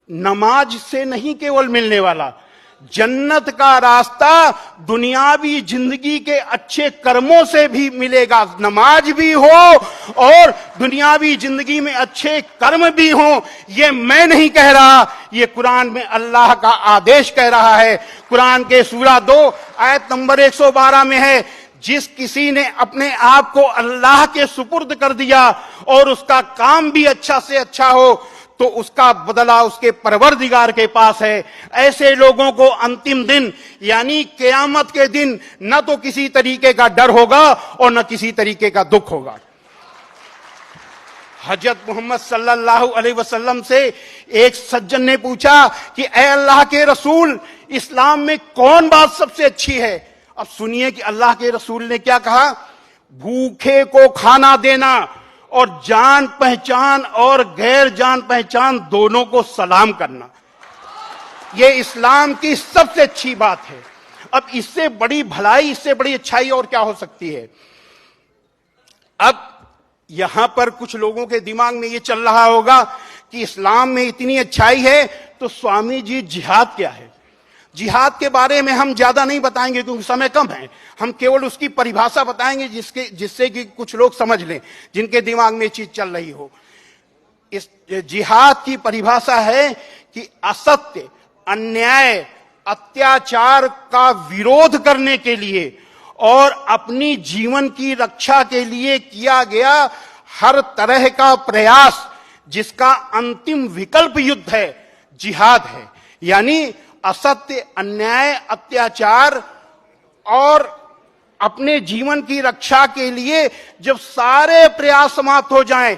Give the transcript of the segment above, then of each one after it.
नमाज से नहीं केवल मिलने वाला, जन्नत का रास्ता दुनियावी जिंदगी के अच्छे कर्मों से भी मिलेगा। नमाज भी हो और दुनियावी जिंदगी में अच्छे कर्म भी हो, ये मैं नहीं कह रहा, ये कुरान में अल्लाह का आदेश कह रहा है। कुरान के सूरा 2 आयत नंबर 112 में है, जिस किसी ने अपने आप को अल्लाह के सुपुर्द कर दिया और उसका काम भी अच्छा से अच्छा हो तो उसका बदला उसके परवरदिगार के पास है। ऐसे लोगों को अंतिम दिन यानी क़यामत के दिन न तो किसी तरीके का डर होगा और न किसी तरीके का दुख होगा। हजरत मोहम्मद सल्लल्लाहु अलैहि वसल्लम से एक सज्जन ने पूछा कि ऐ अल्लाह के रसूल, इस्लाम में कौन बात सबसे अच्छी है? अब सुनिए कि अल्लाह के रसूल ने क्या कहा। भूखे को खाना देना और जान पहचान और गैर जान पहचान दोनों को सलाम करना, यह इस्लाम की सबसे अच्छी बात है। अब इससे बड़ी भलाई, इससे बड़ी अच्छाई और क्या हो सकती है? अब यहां पर कुछ लोगों के दिमाग में यह चल रहा होगा कि इस्लाम में इतनी अच्छाई है तो स्वामी जी जिहाद क्या है? जिहाद के बारे में हम ज्यादा नहीं बताएंगे क्योंकि समय कम है। हम केवल उसकी परिभाषा बताएंगे जिससे कि कुछ लोग समझ लें, जिनके दिमाग में ये चीज चल रही हो। इस जिहाद की परिभाषा है कि असत्य, अन्याय, अत्याचार का विरोध करने के लिए और अपनी जीवन की रक्षा के लिए किया गया हर तरह का प्रयास जिसका अंतिम विकल्प युद्ध है, जिहाद है। यानी असत्य, अन्याय, अत्याचार और अपने जीवन की रक्षा के लिए जब सारे प्रयास समाप्त हो जाएं,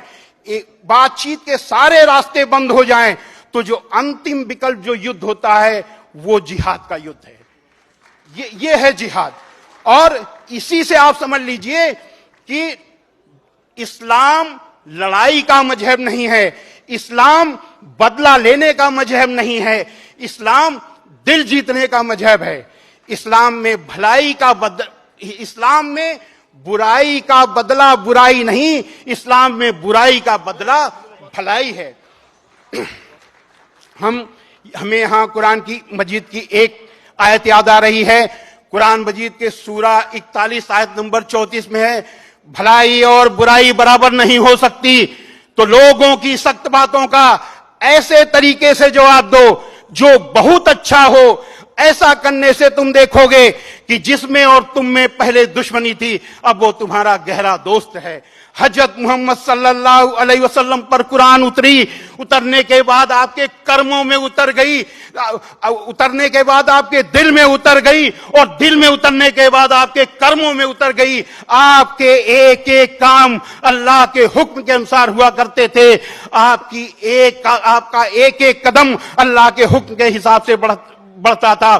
बातचीत के सारे रास्ते बंद हो जाएं, तो जो अंतिम विकल्प जो युद्ध होता है वो जिहाद का युद्ध है। ये है जिहाद। और इसी से आप समझ लीजिए कि इस्लाम लड़ाई का मजहब नहीं है, इस्लाम बदला लेने का मजहब नहीं है, इस्लाम दिल जीतने का मजहब है। इस्लाम में भलाई का इस्लाम में बुराई का बदला बुराई नहीं, इस्लाम में बुराई का बदला भलाई है। हमें यहां कुरान की मजीद की एक आयत याद आ रही है। कुरान मजीद के सूरा 41 आयत नंबर 34 में है, भलाई और बुराई बराबर नहीं हो सकती, तो लोगों की सख्त बातों का ऐसे तरीके से जवाब दो जो बहुत अच्छा हो। ऐसा करने से तुम देखोगे कि जिसमें और तुम में पहले दुश्मनी थी अब वो तुम्हारा गहरा दोस्त है। हजरत मोहम्मद सल्लल्लाहु अलैहि वसल्लम पर कुरान उतरने के बाद आपके कर्मों में उतर गई, उतरने के बाद आपके दिल में उतर गई और दिल में उतरने के बाद आपके कर्मों में उतर गई। आपके एक एक काम अल्लाह के हुक्म के अनुसार हुआ करते थे। आपका एक एक कदम अल्लाह के हुक्म के हिसाब से बढ़ता था।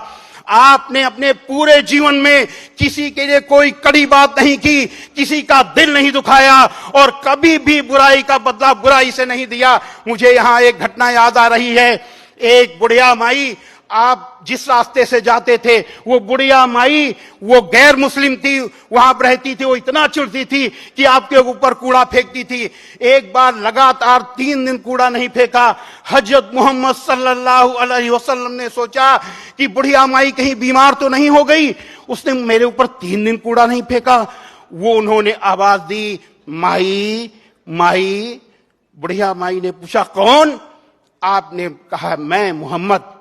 आपने अपने पूरे जीवन में किसी के लिए कोई कड़ी बात नहीं की, किसी का दिल नहीं दुखाया और कभी भी बुराई का बदला बुराई से नहीं दिया। मुझे यहां एक घटना याद आ रही है। एक बुढ़िया माई, आप जिस रास्ते से जाते थे वो बुढ़िया माई, वो गैर मुस्लिम थी, वहां पर रहती थी, वो इतना चिढ़ती थी कि आपके ऊपर कूड़ा फेंकती थी। एक बार लगातार 3 दिन कूड़ा नहीं फेंका। हजरत मोहम्मद सल्लल्लाहु अलैहि वसल्लम ने सोचा कि बुढ़िया माई कहीं बीमार तो नहीं हो गई, उसने मेरे ऊपर 3 दिन कूड़ा नहीं फेंका। वो उन्होंने आवाज दी, माई माई। बुढ़िया माई ने पूछा, कौन? आपने कहा, मैं मोहम्मद।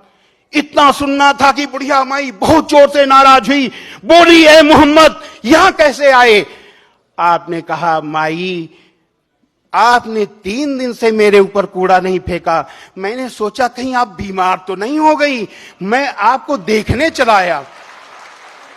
इतना सुनना था कि बुढ़िया माई बहुत जोर से नाराज हुई, बोली, ए मोहम्मद यहां कैसे आए? आपने कहा, माई आपने 3 दिन से मेरे ऊपर कूड़ा नहीं फेंका, मैंने सोचा कहीं आप बीमार तो नहीं हो गई, मैं आपको देखने चला आया।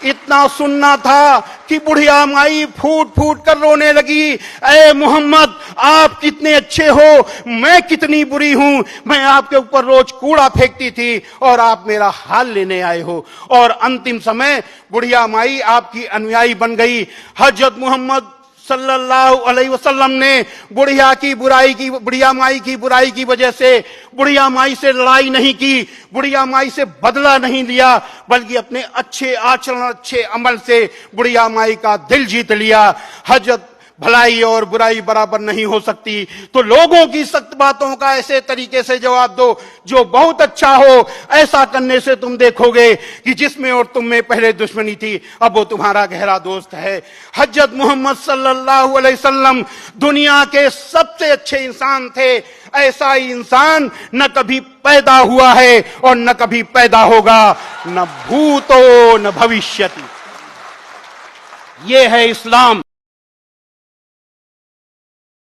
इतना सुनना था कि बुढ़िया माई फूट फूट कर रोने लगी, ऐ मोहम्मद आप कितने अच्छे हो, मैं कितनी बुरी हूं, मैं आपके ऊपर रोज कूड़ा फेंकती थी और आप मेरा हाल लेने आए हो। और अंतिम समय बुढ़िया माई आपकी अनुयायी बन गई। हजरत मोहम्मद सल्लल्लाहु अलैहि वसल्लम ने बुढ़िया माई की बुराई की वजह से बुढ़िया माई से लड़ाई नहीं की, बुढ़िया माई से बदला नहीं लिया, बल्कि अपने अच्छे आचरण, अच्छे अमल से बुढ़िया माई का दिल जीत लिया। हजरत भलाई और बुराई बराबर नहीं हो सकती, तो लोगों की सख्त बातों का ऐसे तरीके से जवाब दो जो बहुत अच्छा हो। ऐसा करने से तुम देखोगे कि जिसमें और तुम में पहले दुश्मनी थी, अब वो तुम्हारा गहरा दोस्त है। हजरत मोहम्मद सल्लल्लाहु अलैहि वसल्लम दुनिया के सबसे अच्छे इंसान थे। ऐसा ही इंसान न कभी पैदा हुआ है और न कभी पैदा होगा, न भूतो न भविष्यति। ये है इस्लाम।